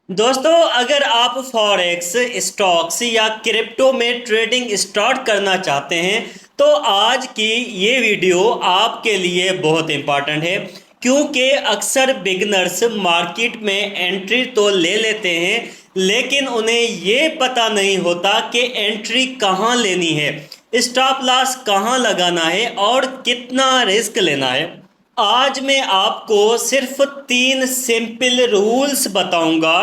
दोस्तों, अगर आप फॉरेक्स, स्टॉक्स या क्रिप्टो में ट्रेडिंग स्टार्ट करना चाहते हैं तो आज की ये वीडियो आपके लिए बहुत इम्पॉर्टेंट है। क्योंकि अक्सर बिगनर्स मार्केट में एंट्री तो ले लेते हैं, लेकिन उन्हें ये पता नहीं होता कि एंट्री कहाँ लेनी है, स्टॉप लॉस कहाँ लगाना है और कितना रिस्क लेना है। आज मैं आपको सिर्फ 3 सिंपल रूल्स बताऊंगा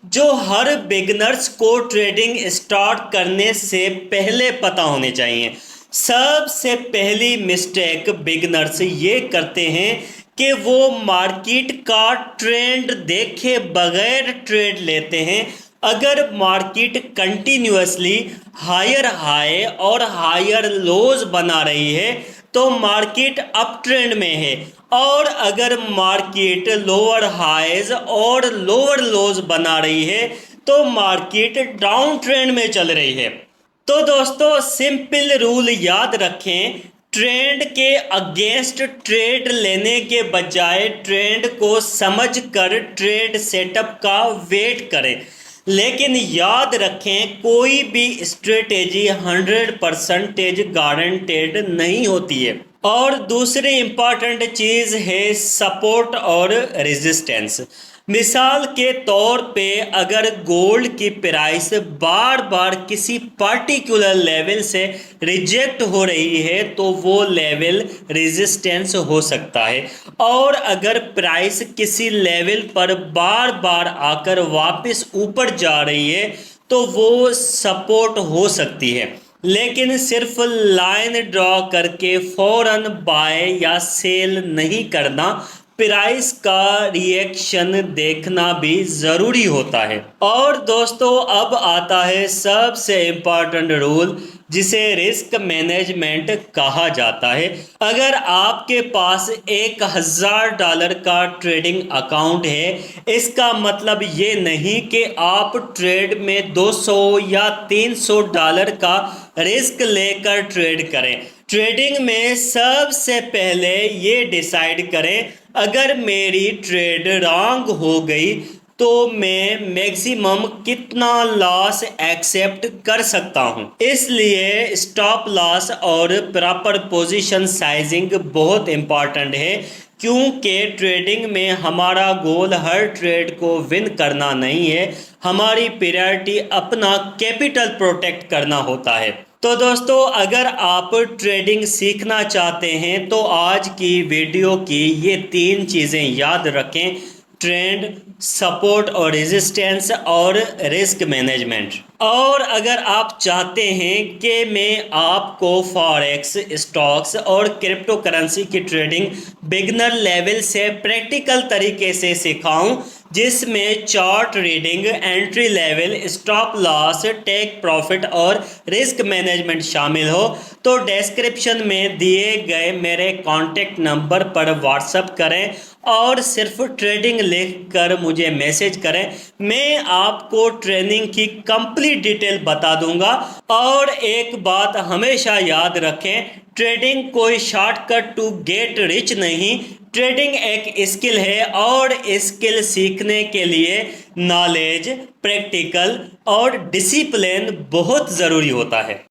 जो हर बिगनर्स को ट्रेडिंग स्टार्ट करने से पहले पता होने चाहिए। सबसे पहली मिस्टेक बिगनर्स ये करते हैं कि वो मार्केट का ट्रेंड देखे बगैर ट्रेड लेते हैं। अगर मार्केट कंटिन्यूअसली हायर हाई और हायर लोज बना रही है तो मार्केट अप ट्रेंड में है, और अगर मार्केट लोअर हाइज और लोअर लोज बना रही है तो मार्केट डाउन ट्रेंड में चल रही है। तो दोस्तों, सिंपल रूल याद रखें, ट्रेंड के अगेंस्ट ट्रेड लेने के बजाय ट्रेंड को समझकर ट्रेड सेटअप का वेट करें। लेकिन याद रखें, कोई भी स्ट्रेटेजी 100% गारंटेड नहीं होती है। और दूसरी इंपॉर्टेंट चीज़ है सपोर्ट और रेजिस्टेंस। मिसाल के तौर पे अगर गोल्ड की प्राइस बार बार किसी पार्टिकुलर लेवल से रिजेक्ट हो रही है तो वो लेवल रेजिस्टेंस हो सकता है, और अगर प्राइस किसी लेवल पर बार बार आकर वापस ऊपर जा रही है तो वो सपोर्ट हो सकती है। लेकिन सिर्फ लाइन ड्रॉ करके फौरन बाय या सेल नहीं करना, प्राइस का रिएक्शन देखना भी ज़रूरी होता है। और दोस्तों, अब आता है सबसे इम्पॉर्टेंट रूल जिसे रिस्क मैनेजमेंट कहा जाता है। अगर आपके पास $1000 का ट्रेडिंग अकाउंट है, इसका मतलब ये नहीं कि आप ट्रेड में $200 या $300 का रिस्क लेकर ट्रेड करें। ट्रेडिंग में सबसे पहले ये डिसाइड करें, अगर मेरी ट्रेड रॉन्ग हो गई तो मैं मैक्सिमम कितना लॉस एक्सेप्ट कर सकता हूं। इसलिए स्टॉप लॉस और प्रॉपर पोजीशन साइजिंग बहुत इंपॉर्टेंट है, क्योंकि ट्रेडिंग में हमारा गोल हर ट्रेड को विन करना नहीं है, हमारी प्रायोरिटी अपना कैपिटल प्रोटेक्ट करना होता है। तो दोस्तों, अगर आप ट्रेडिंग सीखना चाहते हैं तो आज की वीडियो की ये 3 चीज़ें याद रखें: ट्रेंड, सपोर्ट और रेजिस्टेंस और रिस्क मैनेजमेंट। और अगर आप चाहते हैं कि मैं आपको फॉरेक्स, स्टॉक्स और क्रिप्टो करेंसी की ट्रेडिंग बिगनर लेवल से प्रैक्टिकल तरीके से सिखाऊं, जिसमें chart reading, entry level, stop loss, take profit और रिस्क मैनेजमेंट शामिल हो, तो डिस्क्रिप्शन में दिए गए मेरे कॉन्टैक्ट नंबर पर व्हाट्सएप करें और सिर्फ ट्रेडिंग लिख कर मुझे मैसेज करें। मैं आपको ट्रेनिंग की कंप्लीट डिटेल बता दूंगा। और एक बात हमेशा याद रखें, ट्रेडिंग कोई शॉर्टकट टू गेट रिच नहीं, ट्रेडिंग एक स्किल है और स्किल सीखने के लिए नॉलेज, प्रैक्टिकल और डिसिप्लिन बहुत ज़रूरी होता है।